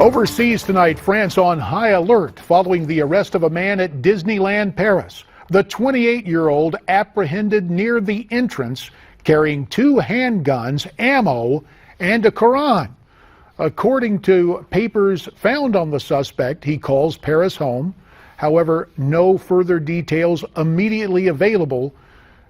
Overseas tonight, France on high alert following the arrest of a man at Disneyland Paris. The 28-year-old apprehended near the entrance carrying 2 handguns, ammo, and a Koran. According to papers found on the suspect, he calls Paris home. However, no further details immediately available.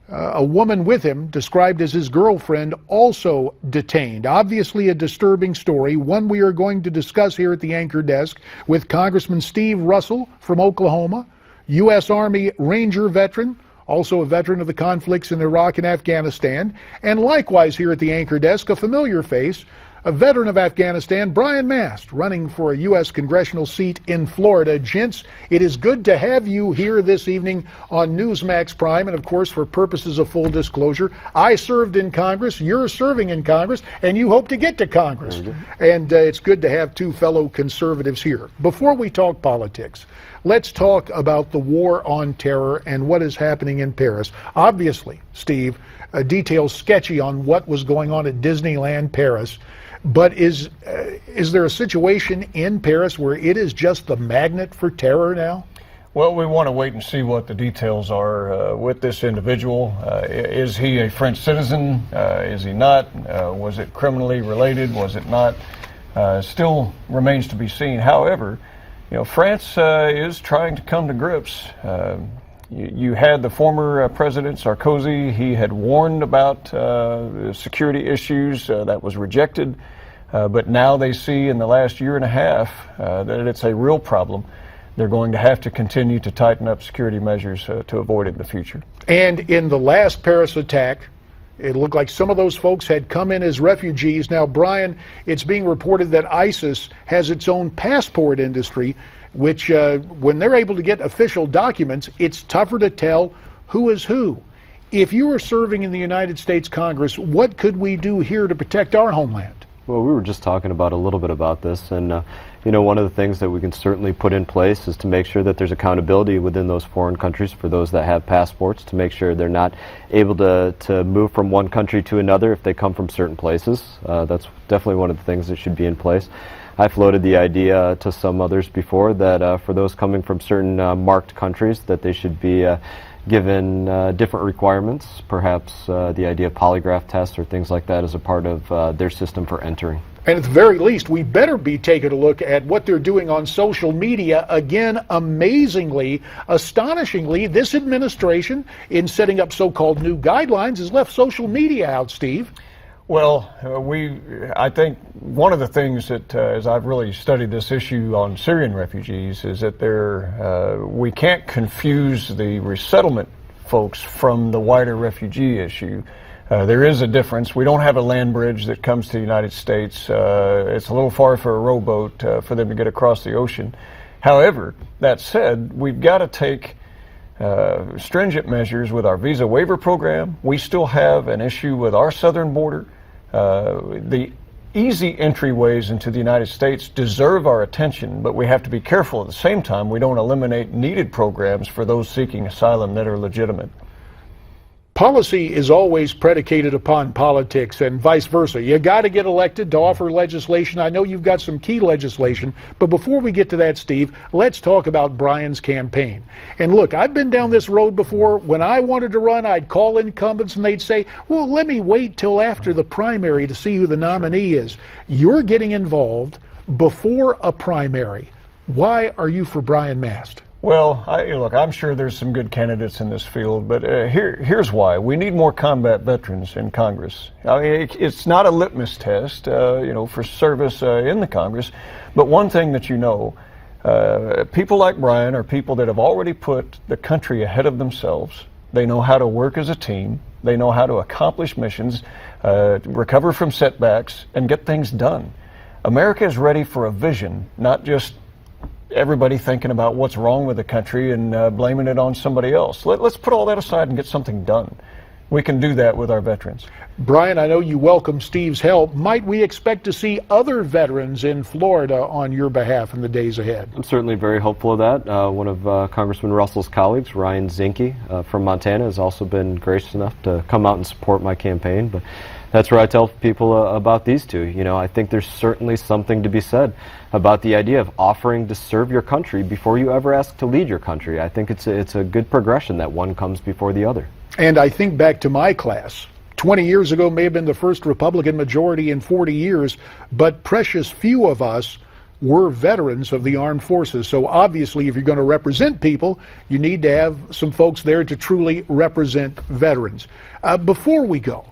A woman with him, described as his girlfriend, also detained. Obviously a disturbing story, one we are going to discuss here at the anchor desk with Congressman Steve Russell from Oklahoma, U.S. Army Ranger veteran, also a veteran of the conflicts in Iraq and Afghanistan, and likewise here at the anchor desk, a familiar face, a veteran of Afghanistan, Brian Mast, running for a U.S. congressional seat in Florida. Gents, it is good to have you here this evening on Newsmax Prime. And of course, for purposes of full disclosure, I served in Congress, you're serving in Congress, and you hope to get to Congress. And it's good to have 2 fellow conservatives here. Before we talk politics, let's talk about the war on terror and what is happening in Paris. Obviously, Steve, details sketchy on what was going on at Disneyland Paris. But is there a situation in Paris where it is just the magnet for terror now? Well, we want to wait and see what the details are with this individual. Is he a French citizen? Is he not? Was it criminally related? Was it not? Still remains to be seen. However, France is trying to come to grips. You had the former President Sarkozy. He had warned about security issues. That was rejected. But now they see in the last year and a half that it's a real problem. They're going to have to continue to tighten up security measures to avoid it in the future. And in the last Paris attack, it looked like some of those folks had come in as refugees. Now, Brian, it's being reported that ISIS has its own passport industry, which when they're able to get official documents, it's tougher to tell who is who. If you were serving in the United States Congress, what could we do here to protect our homeland? Well, we were just talking about a little bit about this, and one of the things that we can certainly put in place is to make sure that there's accountability within those foreign countries for those that have passports, to make sure they're not able to move from one country to another if they come from certain places. That's definitely one of the things that should be in place. I floated the idea to some others before that for those coming from certain marked countries that they should be given different requirements, perhaps the idea of polygraph tests or things like that as a part of their system for entering. And at the very least, we better be taking a look at what they're doing on social media. Again, amazingly, astonishingly, this administration, in setting up so-called new guidelines, has left social media out, Steve. Well, I think one of the things that, as I've really studied this issue on Syrian refugees, is that we can't confuse the resettlement folks from the wider refugee issue. There is a difference. We don't have a land bridge that comes to the United States. It's a little far for a rowboat for them to get across the ocean. However, that said, we've got to take stringent measures with our visa waiver program. We still have an issue with our southern border. The easy entryways into the United States deserve our attention, but we have to be careful at the same time we don't eliminate needed programs for those seeking asylum that are legitimate. Policy is always predicated upon politics and vice versa. You got to get elected to offer legislation. I know you've got some key legislation, but before we get to that, Steve, let's talk about Brian's campaign. And look, I've been down this road before. When I wanted to run, I'd call incumbents and they'd say, well, let me wait till after the primary to see who the nominee is. You're getting involved before a primary. Why are you for Brian Mast? Well, look, I'm sure there's some good candidates in this field, but here's why. We need more combat veterans in Congress. I mean, it's not a litmus test, for service in the Congress, but one thing that people like Brian are people that have already put the country ahead of themselves. They know how to work as a team. They know how to accomplish missions, recover from setbacks, and get things done. America is ready for a vision, not just everybody thinking about what's wrong with the country and blaming it on somebody else. Let's put all that aside and get something done. we can do that with our veterans. Brian, I know you welcome Steve's help. Might we expect to see other veterans in Florida on your behalf in the days ahead? I'm certainly very hopeful of that. One of Congressman Russell's colleagues, Ryan Zinke from Montana, has also been gracious enough to come out and support my campaign. But that's where I tell people about these two. You know, I think there's certainly something to be said about the idea of offering to serve your country before you ever ask to lead your country. I think it's a good progression that one comes before the other. And I think back to my class. 20 years ago may have been the first Republican majority in 40 years, but precious few of us were veterans of the armed forces. So obviously, if you're going to represent people, you need to have some folks there to truly represent veterans. Before we go,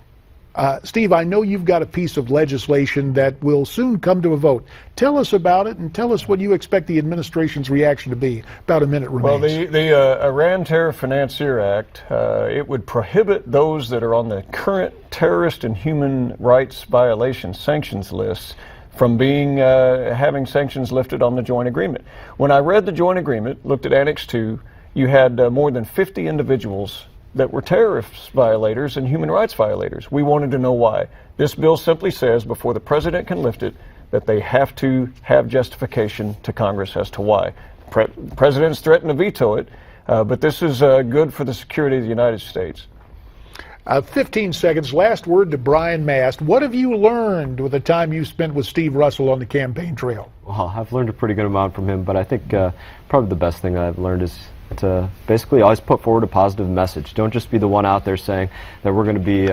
Steve, I know you've got a piece of legislation that will soon come to a vote. Tell us about it and tell us what you expect the administration's reaction to be. About a minute remains. Well, the Iran Terror Financier Act, it would prohibit those that are on the current terrorist and human rights violation sanctions lists from being having sanctions lifted on the joint agreement. When I read the joint agreement, looked at Annex 2, you had more than 50 individuals that were terrorist violators and human rights violators. We wanted to know why. This bill simply says before the president can lift it that they have to have justification to Congress as to why. President's threatened to veto it, but this is good for the security of the United States. 15 seconds. Last word to Brian Mast. What have you learned with the time you spent with Steve Russell on the campaign trail? Well, I've learned a pretty good amount from him, but I think probably the best thing I've learned is to basically always put forward a positive message. Don't just be the one out there saying that we're going to be,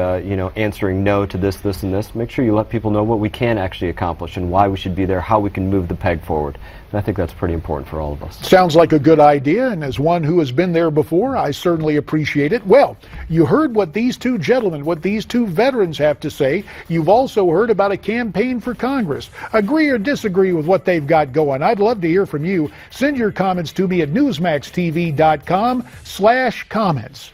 answering no to this, this, and this. Make sure you let people know what we can actually accomplish and why we should be there, how we can move the peg forward. And I think that's pretty important for all of us. Sounds like a good idea, and as one who has been there before, I certainly appreciate it. Well, you heard what these two gentlemen, what these two veterans have to say. You've also heard about a campaign for Congress. Agree or disagree with what they've got going? I'd love to hear from you. Send your comments to me at newsmaxtv.com/comments.